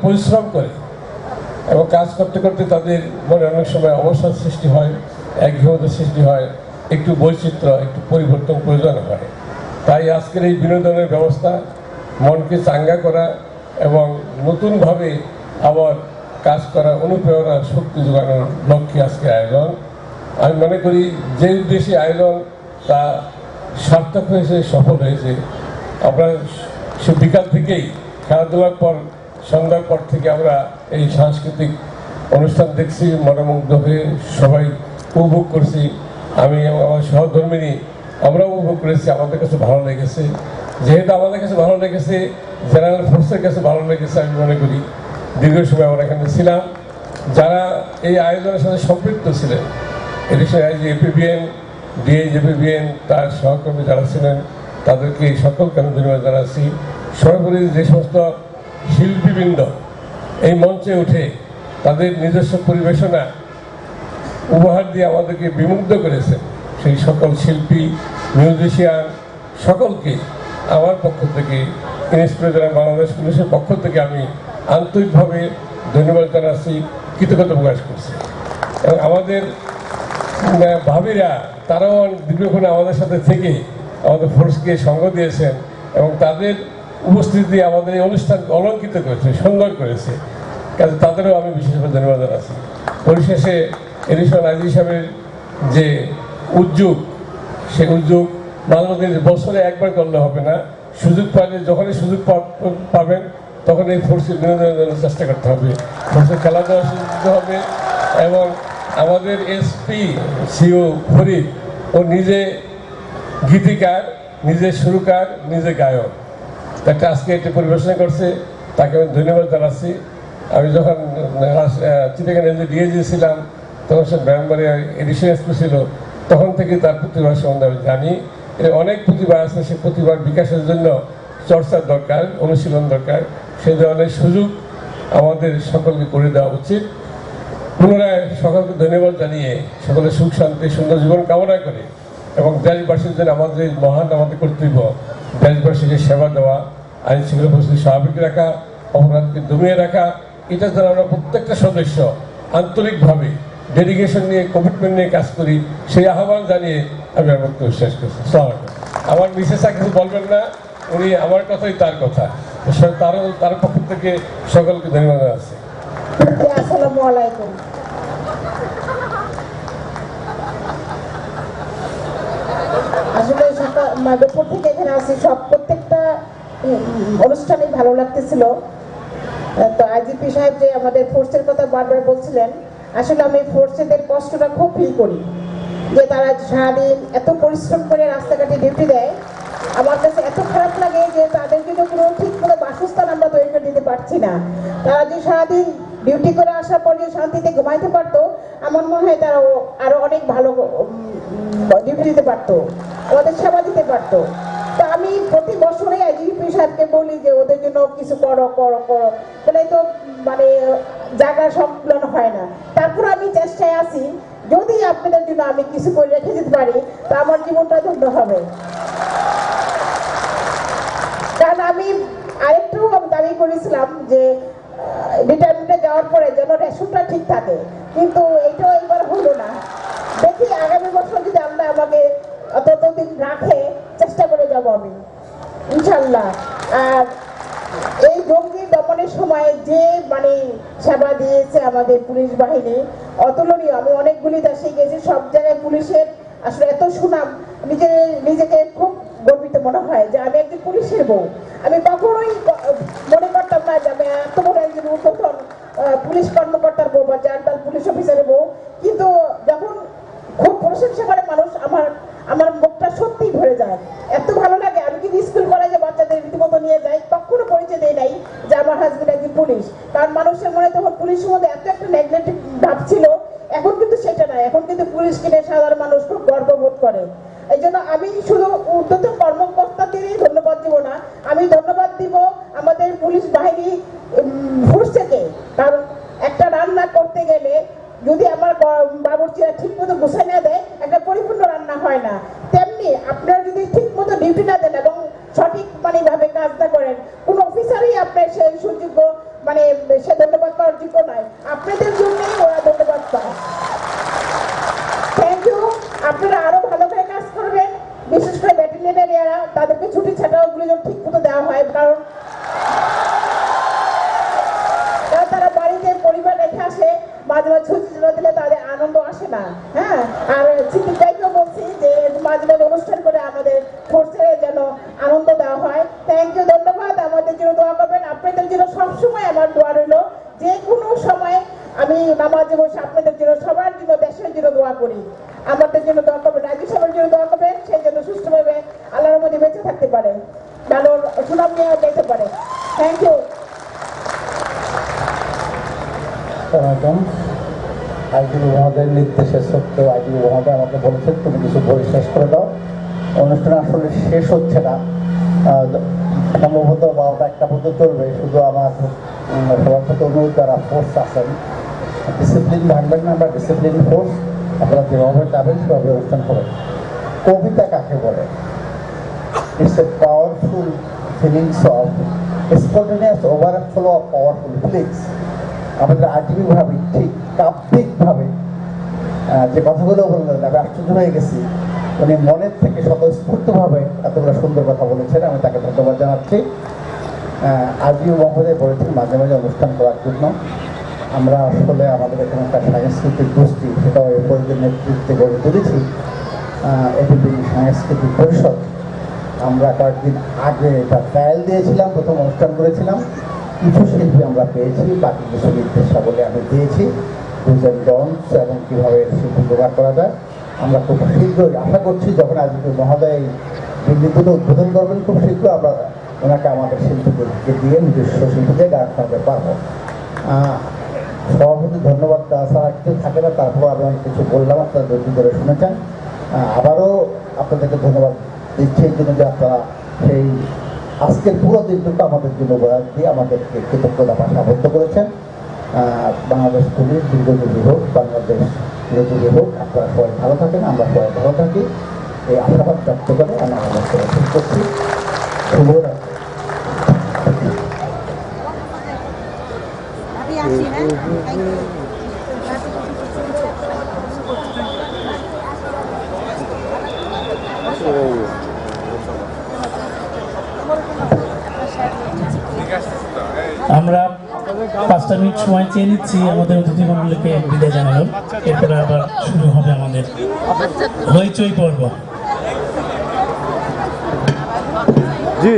পরিশ্রম করে এবং কাজ করতে করতে তাদের মনে অনেক সময় অবসাদ সৃষ্টি হয়, একঘেয়েমতার সৃষ্টি হয়, একটু বৈচিত্র্য, একটু পরিবর্তন প্রয়োজন হয়। তাই আজকের এই বিনোদনের ব্যবস্থা মনকে চাঙ্গা করা এবং নতুনভাবে আবার কাজ করা, অনুপ্রেরণা, শক্তি যোগানোর লক্ষ্যে আজকে আয়োজন। আমি মনে করি যে উদ্দেশ্যে আয়োজন তা সার্থক হয়েছে, সফল হয়েছে। আমরা সে বিকাল থেকেই খেলাধুলার পর, সন্ধ্যার পর থেকে আমরা এই সাংস্কৃতিক অনুষ্ঠান দেখছি, মনোমুগ্ধ হয়ে সবাই উপভোগ করছি। আমি আমার সহধর্মিনী আমরাও উপভোগ করেছি, আমাদের কাছে ভালো লেগেছে। যেহেতু আমাদের কাছে ভালো লেগেছে, জেনারেল ফোর্সের কাছে ভালো লেগেছে। আমি মনে করি দীর্ঘ সময় আমরা এখানে ছিলাম, যারা এই আয়োজনের সাথে সম্পৃক্ত ছিলেন, এদেশের এপিবিএন, ডিএইচএপিবিএন, তার সহকর্মী যারা ছিলেন, তাদেরকে সকলকে আমি ধন্যবাদ জানাচ্ছি। সর্বোপরি যে সমস্ত শিল্পীবৃন্দ এই মঞ্চে উঠে তাদের নিজস্ব পরিবেশনা উপহার দিয়ে আমাদেরকে বিমুগ্ধ করেছেন, সেই সকল শিল্পী, মিউজিশিয়ান সকলকে আমার পক্ষ থেকে, ইন্সপিরেশন বাংলাদেশ পুলিশের পক্ষ থেকে আমি আন্তরিকভাবে ধন্যবাদ জানাচ্ছি, কৃতজ্ঞতা প্রকাশ করছি। এবং আমাদের ভাবিরা তারাও দীর্ঘক্ষণ আমাদের সাথে থেকে আমাদের ফোর্সকে সঙ্গ দিয়েছেন এবং তাদের উপস্থিতি আমাদের এই অনুষ্ঠানকে অলঙ্কিত করেছে, সুন্দর করেছে। কাজে তাদেরও আমি বিশেষভাবে ধন্যবাদ জানাচ্ছি। পরিশেষে এডিশন আইজি সাহেবের যে উদ্যোগ, সেই উদ্যোগ মাঝে মাঝে বছরে একবার করলে হবে না, সুযোগ পাইলে যখনই সুযোগ পাবেন তখন এই ফোর্সের বিনোদনের জন্য চেষ্টা করতে হবে, ফোর্সের খেলাধুলা সুযোগ হবে। এবং আমাদের এসপি সিও ফরিদ ও নিজে গীতিকার, নিজে সুরকার, নিজে গায়ক, তাকে আজকে এটি পরিবেশনা করছে, তাকে আমি ধন্যবাদ জানাচ্ছি। আমি যখন চিটাগাং ডিএজি ছিলাম তখন সে ব্যাঙ্গবারে এডিশন এসপি ছিল, তখন থেকে তার প্রতিভা সম্বন্ধে আমি জানি। এর অনেক প্রতিভা আছে, সে প্রতিভার বিকাশের জন্য চর্চার দরকার, অনুশীলন দরকার। সেই ধরনের সুযোগ আমাদের সকলকে করে দেওয়া উচিত। পুনরায় সকলকে ধন্যবাদ জানিয়ে সকলের সুখ শান্তি সুন্দর জীবন কামনা করে এবং দেশবাসীর জন্য আমাদের মহান আমাদের কর্তব্য দেশবাসীকে সেবা দেওয়া, আইন শৃঙ্খলা পরিস্থিতি স্বাভাবিক রাখা, অপরাধকে দমিয়ে রাখা, এটা যেন আমরা প্রত্যেকটা সদস্য আন্তরিকভাবে ডেডিকেশন নিয়ে, কমিটমেন্ট নিয়ে কাজ করি, সেই আহ্বান জানিয়ে আমি আমার বক্তব্য শেষ করছি। আমার মিসেস আর কিছু বলবেন না, উনি আমার কথাই তার কথা, তার পক্ষ থেকে সকলকে ধন্যবাদ আছে। আসসালামু আলাইকুম। আসলে দুপুর থেকে এখানে আসি, প্রত্যেকটা অনুষ্ঠানে ভালো লাগতেছিল। তো আইজিপি সাহেব যে আমাদের ফোর্সের কথা বারবার বলছিলেন, আসলে আমি ফোর্সেদের কষ্টটা খুব ফিল করি, যে তারা সারাদিন এত পরিশ্রম করে রাস্তাঘাটে ডিউটি দেয়। আমার কাছে এত খারাপ লাগে যে তাদেরকে তো কোনো ঠিক মতো বাসস্থান আমরা তৈরি করে দিতে পারছি না। তারা যে সারাদিন ডিউটি করে আসার পর যে শান্তিতে ঘুমাইতে পারতো, আমার মনে হয় তারা আরো অনেক ভালো ডিউটি দিতে পারতো, ওদের সেবা দিতে পারতো। তো আমি প্রতি বছরে আইজিপি সাহেবকে বলি যে ওদের জন্য কিছু করো করো করো, বলে তো মানে জায়গা সম্পূর্ণ হয় না। তারপর আমি চেষ্টায় আছি, যদি আপনাদের জন্য আমি কিছু করে রেখে যেতে পারি তা আমার জীবনটা ধন্য হবে। কারণ আমি আরেকটু দাবি করেছিলাম যে রিটায়ারমেন্টে যাওয়ার পরে যেন রেশনটা ঠিক থাকে, কিন্তু এটাও এবার হলো না। দেখি আগামী বছর যদি আমরা আমাকে ততদিন রাখে, চেষ্টা করে যাব আমি ইনশাল্লাহ। আর এই জঙ্গি দমনের সময় যে মানে সেবা দিয়েছে আমাদের পুলিশ বাহিনী অতুলনীয়। আমি অনেকগুলি দেশে গেছি, সব জায়গায় পুলিশের আসলে এত সুনাম, নিজেকে খুব গর্বিত মনে হয় যে আমি একজন পুলিশের বউ। আমি কখনোই মনে করতাম না যে আমি এত বড় একজন উর্ধ্বতন পুলিশ কর্মকর্তার বউ বা জার্নাল পুলিশ অফিসারের বউ। কিন্তু যখন খুব প্রশংসা করে মানুষ, আমার মুখটা সত্যিই ভরে যায়, এত ভালো লাগে। আমি কিন্তু স্কুল কলেজে বাচ্চাদের রীতিমতো নিয়ে যাই, কখনো পরিচয় দেয় নাই যে আমার হাজবেন্ড একজন পুলিশ। কারণ মানুষের মনে তখন পুলিশের মধ্যে এত একটা নেগলেক্টিভ ভাব ছিল, এখন কিন্তু সেটা নাই। এখন কিন্তু পুলিশ কিনে সাধারণ মানুষ খুব গর্ববোধ করে। এই জন্য আমি শুধু ঊর্ধ্বতন কর্মকর্তাদেরই ধন্যবাদ দিব না, আমি ধন্যবাদ দিব আমাদের পুলিশ বাহিনী ফোর্সকে। কারণ একটা রান্না করতে গেলে যদি আমার বাবুর্চিরা ঠিক মতো গুছাই না দেয়, একটা পরিপূর্ণ রান্না হয় না। তেমনি আপনারা যদি ঠিক মতো ডিউটি না দেন এবং সঠিক ভাবে কাজ না করেন, কোন অফিসারই আপনার সেই সুযোগ্য যোগ্য নয়, আপনাদের জন্যই ওরা ধন্যবাদ পায়। Thank you. আপনারা আরো ভালো করে কাজ করবেন, বিশেষ করে ব্যাটালিয়নের এরা, তাদেরকে ছুটি ছাটাগুলো যেন ঠিক মতো দেওয়া হয়, কারণ তারা বাড়িতে পরিবার রেখে আসে, মাঝে মাঝে ছুটি ছাটা দিলে তাদের আনন্দ আসে না। হ্যাঁ, আর সিদ্দিকভাইকেও বলছি যে মাঝে মাঝে অনুষ্ঠান করে আমাদের ফোর্সের যেন আনন্দ দেওয়া হয়। থ্যাংক ইউ, ধন্যবাদ। আমাদের জন্য দোয়া করবেন, আপনাদের জন্য সবসময় আমার দোয়া রইল। যে কোনো সময় আমি নামাজে বসে আপনাদের জন্য, সবার জন্য, দেশের জন্য দোয়া করি। আমাদের জন্য দোয়া করবেন, রাজ্য সবার জন্য দোয়া করবেন, সেই জন্য সুস্থভাবে আল্লাহর মধ্যে বেঁচে থাকতে পারে, ভালো সুনাম নিয়ে যেতে পারে। Thank you. আইজিবি মহোদয়ের নির্দেশে সত্ত্বেও আইজিবি মহোদয় আমাকে বলেছেন তুমি কিছু বই শেষ করে দাও। অনুষ্ঠান আসলে শেষ হচ্ছে না, সম্ভবত 12টা পর্যন্ত চলবে। শুধু আমার সবার সাথে অনুরোধ, যারা ফোর্স আছেন ডিসিপ্লিন ভাঙবেন না, আমরা ডিসিপ্লিন ফোর্স, আপনারা যেভাবে যাবেন সেভাবে অনুষ্ঠান করেন। কবিতা কাকে বলে? It's a powerful feelings of spontaneous overflow of powerful feelings. আমাদের আজীবীভাবে ঠিক কাব্যিকভাবে যে কথাগুলো বললেন, আমি আশ্চর্য হয়ে গেছি। উনি মনের থেকে স্বতঃস্ফূর্তভাবে এতগুলো সুন্দর কথা বলেছেন, আমি তাকে ধন্যবাদ জানাচ্ছি। আজীবী মহোদয় বলেছেন মাঝে মাঝে অনুষ্ঠান করার জন্য। আমরা আসলে আমাদের এখানে একটা সাংস্কৃতিক গোষ্ঠী, সেটাও এই পরিদের নেতৃত্বে গড়ে তুলেছি, এপিপি সাংস্কৃতিক পরিষদ। আমরা কয়েকদিন আগে এটা ট্রায়াল দিয়েছিলাম, প্রথম অনুষ্ঠান করেছিলাম। কিছু শিল্পী আমরা পেয়েছি, বাকি কিছু নির্দেশাবলী আমি দিয়েছি, দুজন ডন্স এবং কীভাবে শিল্পী জোগাড় করা যায়। আমরা খুব শীঘ্রই আশা করছি, যখন আজকে মহোদয় এই বিল্ডিংগুলো উদ্বোধন করবেন, খুব শীঘ্র আমরা ওনাকে আমাদের শিল্পীদেরকে দিয়ে নিজস্ব শিল্পীদের গান শোনাতে পারবো। সভাপতি ধন্যবাদ ছাড়া কিছু থাকে না, তারপর আমি কিছু বললাম, আপনারা ধৈর্য ধরে শুনেছেন। আবারও আপনাদেরকে ধন্যবাদ দিচ্ছি এই জন্য যে আপনারা সেই আজকের পুরো দিনটুকু আমাদের জন্য বরাদ দিয়ে আমাদেরকে কৃতজ্ঞতা সাব্যস্ত করেছেন। বাংলাদেশ পুলিশ দীর্ঘজীবী হোক, বাংলাদেশ চিরজীবী হোক। আপনারা সবাই ভালো থাকেন, আমরা সবাই ভালো থাকি, এই আশাবাদ ব্যক্ত করে আমি আমার শুরু করছি। শুভরাত্রি। আমরা 5টা মিনিট সময় চেয়ে নিচ্ছি আমাদের অতিথি মণ্ডলীকে বিদায় জানানোর। এরপরে আবার শুরু হবে আমাদের হইচই পর্ব। জি।